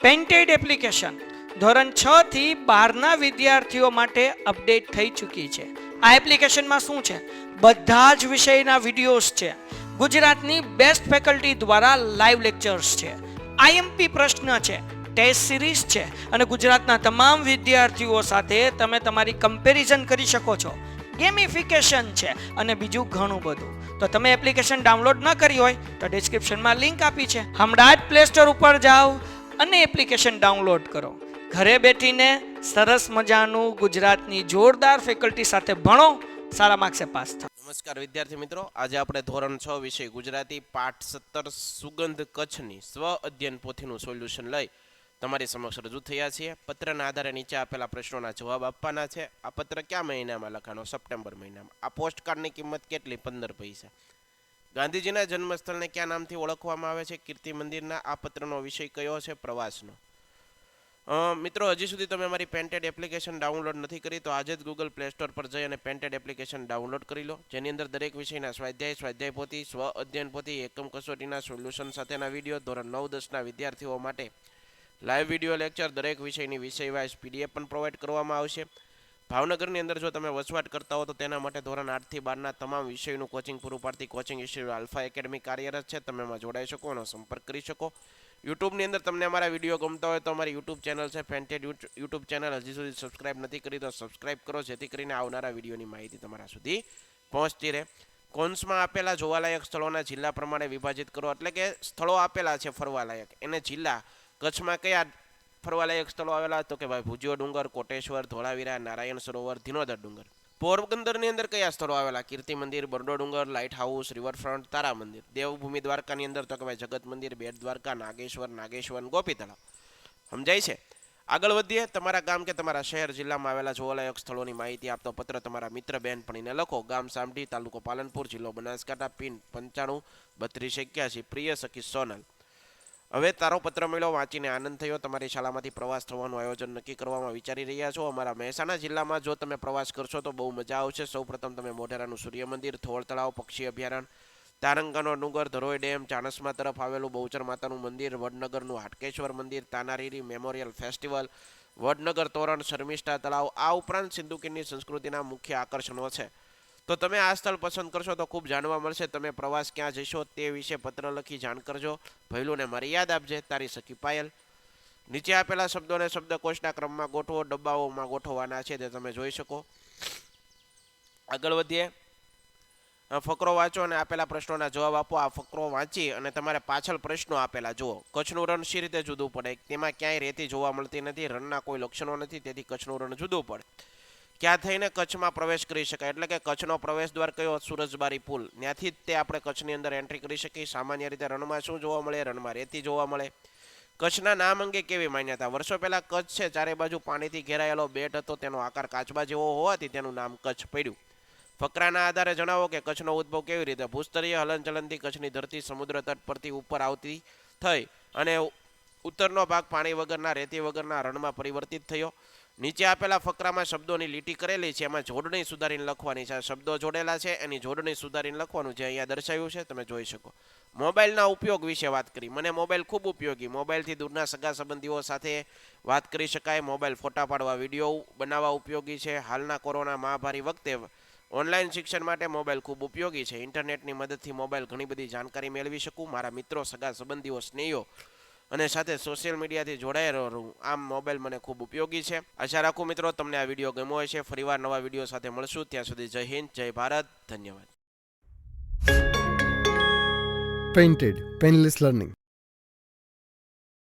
Painted application ધોરણ 6 થી 12ના વિદ્યાર્થીઓ માટે અપડેટ થઈ ચૂકી છે. આ એપ્લિકેશનમાં શું છે? બધા જ વિષયના વિડીયોઝ છે. ગુજરાતની બેસ્ટ ફેકલ્ટી દ્વારા લાઈવ લેક્ચર્સ છે. આઈએમપી પ્રશ્ન છે, ટેસ્ટ સિરીઝ છે અને ગુજરાતના તમામ વિદ્યાર્થીઓ સાથે તમે તમારી કમ્પેરિઝન કરી શકો છો. ગેમિફિકેશન છે અને બીજું ઘણું બધું. તો તમે એપ્લિકેશન ડાઉનલોડ ન કરી હોય તો ડિસ્ક્રિપ્શનમાં લિંક આપી છે. હમણાં જ પ્લે સ્ટોર ઉપર જાઓ અને એપ્લિકેશન ડાઉનલોડ કરો. ઘરે બેઠીને સરસ મજાનું ગુજરાતની જોરદાર ફેકલ્ટી સાથે ભણો, સારા માર્ક્સે પાસ થાઓ. નમસ્કાર વિદ્યાર્થી મિત્રો, આજે આપણે ધોરણ 6 વિષય ગુજરાતી પાઠ 17 સુગંધ કચ્છની સ્વ અધ્યયન પોથીનું સોલ્યુશન લઈ તમારી સમક્ષ રજૂ થયા છીએ. પત્રના આધારે નીચે આપેલા પ્રશ્નોના જવાબ આપવાના છે. આ પત્ર કયા મહિનામાં લખાણો? સપ્ટેમ્બર મહિનામાં. આ પોસ્ટકાર્ડની કિંમત કેટલી? 15 પૈસા. ગાંધીજીના જન્મસ્થળને કયા નામથી ઓળખવામાં આવે છે? કીર્તિ મંદિરના. આ પત્રનો વિષય કયો છે? પ્રવાસનો. મિત્રો, હજી સુધી તમે અમારી પેન્ટેડ એપ્લિકેશન ડાઉનલોડ નથી કરી તો આજે જ ગૂગલ પ્લે સ્ટોર પર જઈ અને પેન્ટેડ એપ્લિકેશન ડાઉનલોડ કરી લો, જેની અંદર દરેક વિષયના સ્વાધ્યાય પોથી, સ્વ અધ્યયન પોથી, એકમ કસોટીના સોલ્યુશન સાથેના વિડીયો, ધોરણ 9-10ના વિદ્યાર્થીઓ માટે લાઈવ વિડીયો લેક્ચર, દરેક વિષયની વિષય વાઇઝ પીડીએફ પણ પ્રોવાઈડ કરવામાં આવશે. ભાવનગરની અંદર જો તમે વસવાટ કરતા હો તો તેના માટે ધોરણ 8 થી 12ના તમામ વિષયોનું કોચિંગ પૂરું પાડતી કોચિંગ ઇન્સ્ટિટ્યૂટ આલ્ફા એકેડમી કાર્યરત છે. તમે એમાં જોડાઈ શકો અને સંપર્ક કરી શકો. યુટ્યુબની અંદર તમને અમારા વિડીયો ગમતા હોય તો અમારી યુટ્યુબ ચેનલ છે પેન્ટેડ યુટ્યુબ ચેનલ. હજી સુધી સબસ્ક્રાઇબ નથી કરી તો સબસ્ક્રાઇબ કરો, જેથી કરીને આવનારા વિડીયોની માહિતી તમારા સુધી પહોંચતી રહે. કોન્સમાં આપેલા જોવાલાયક સ્થળોના જિલ્લા પ્રમાણે વિભાજિત કરો, એટલે કે સ્થળો આપેલા છે ફરવાલાયક, એને જિલ્લા. કચ્છમાં કયા ફરવાલાયક સ્થળો આવેલા? તો કે ભાઈ ભુજિયો ડુંગર, કોટેશ્વર, ધોળાવીરા, નારાયણ સરોવર, ધીનોદર ડુંગર. પોરબંદરની અંદર કયા સ્થળો આવેલા? કીર્તિ મંદિર, બરડો ડુંગર, લાઇટ હાઉસ, રિવરફ્રન્ટ, તારા મંદિર. દેવભૂમિ દ્વારકાની અંદર તો કે ભાઈ જગત મંદિર, બેટ દ્વારકા, નાગેશ્વર, ગોપી તળાવ. સમજાય છે? આગળ વધીએ. તમારા ગામ કે તમારા શહેર જિલ્લામાં આવેલા જોવાલાયક સ્થળોની માહિતી આપતો પત્ર તમારા મિત્ર બહેનપણીને લખો. ગામ સામઢી, તાલુકો પાલનપુર, જિલ્લો બનાસકાંઠા, પિન 95 3281. પ્રિય સખી સોનલ, હવે તારો પત્ર મળ્યો, વાંચીને આનંદ થયો. તમારી શાળામાંથી પ્રવાસ થવાનું આયોજન નક્કી કરવામાં વિચારી રહ્યા છો. અમારા મહેસાણા જિલ્લામાં જો તમે પ્રવાસ કરશો તો બહુ મજા આવશે. સૌપ્રથમ તમે મોઢેરાનું સૂર્ય મંદિર, થોળ તળાવ, પક્ષી અભયારણ્ય, તારંગાનો ડુંગર, ધરોઈ ડેમ, ચાણસ્મા તરફ આવેલું બહુચર માતાનું મંદિર, વડનગરનું હાટકેશ્વર મંદિર, તાનારીરી મેમોરિયલ ફેસ્ટિવલ, વડનગર તોરણ, શર્મિષ્ઠા તળાવ. આ ઉપરાંત સિંધુકીરની સંસ્કૃતિના મુખ્ય આકર્ષણો છે. તો તમે આ સ્થળ પસંદ કરશો તો ખૂબ જાણવા મળશે. તમે પ્રવાસ ક્યાં જશો તે વિશે પત્ર લખી જાણ કરજો. ભૈલુને મારી યાદ આપજે. તારી સખી પાયલ. નીચે આપેલા શબ્દોને શબ્દકોશના ક્રમમાં ગોઠવો. ડબ્બાઓમાં ગોઠવવાના છે તે તમે જોઈ શકો. આગળ વધીએ. ફકરો વાંચો અને આપેલા પ્રશ્નોના જવાબ આપો. આ ફકરો વાંચી અને તમારે પાછળ પ્રશ્નો આપેલા જુઓ. કચ્છનું રણ શી રીતે જુદું પડે? તેમાં ક્યાંય રેતી જોવા મળતી નથી, રણના કોઈ લક્ષણો નથી, તેથી કચ્છનું રણ જુદું પડે. ક્યાં થઈને કચ્છમાં પ્રવેશ કરી શકાય? એટલે કે કચ્છનો પ્રવેશ દ્વાર કયો? સુરજબારી પુલ. ત્યાંથી જ તે આપણે કચ્છની અંદર એન્ટ્રી કરી શકીએ. સામાન્ય રીતે રણમાં શું જોવા મળે? રણમાં રેતી જોવા મળે. કચ્છના નામ અંગે કેવી માન્યતા? વર્ષો પહેલા કચ્છ છે ચારે બાજુ પાણીથી ઘેરાયેલો બેટ હતો. તેનો આકાર કાચબા જેવો હોવાથી તેનું નામ કચ્છ પડ્યું. ફકરાના આધારે જણાવો કે કચ્છનો ઉદ્ભવ કેવી રીતે? ભૂસ્તરીય હલનચલનથી કચ્છની ધરતી સમુદ્ર તટ પરથી ઉપર આવતી થઈ અને ઉત્તરનો ભાગ પાણી વગરના, રેતી વગરના રણમાં પરિવર્તિત થયો. નીચે આપેલા ફકરામાં શબ્દોની લીટી કરેલી છે, એમાં જોડણી સુધારીને લખવાની છે. શબ્દો જોડેલા છે એની જોડણી સુધારીને લખવાનું છે. અહીંયા દર્શાવ્યું છે, તમે જોઈ શકો. મોબાઈલના ઉપયોગ વિશે વાત કરી. મને મોબાઈલ ખૂબ ઉપયોગી. મોબાઈલથી દૂરના સગા સંબંધીઓ સાથે વાત કરી શકાય. મોબાઈલ ફોટા પાડવા, વિડીયો બનાવવા ઉપયોગી છે. હાલના કોરોના મહામારી વખતે ઓનલાઈન શિક્ષણ માટે મોબાઈલ ખૂબ ઉપયોગી છે. ઇન્ટરનેટની મદદથી મોબાઈલ ઘણી બધી જાણકારી મેળવી શકું. મારા મિત્રો, સગા સંબંધીઓ, સ્નેહીઓ અને સાથે સોશિયલ મીડિયાથી જોડાયેલો રહું. આમ મોબાઈલ મને ખૂબ ઉપયોગી છે. આશા રાખું મિત્રો તમને આ વિડીયો ગમ્યો હશે. ફરીવાર નવા વિડીયો સાથે મળશું. ત્યાં સુધી જય હિન્દ, જય ભારત, ધન્યવાદ. Painted Painless Learning.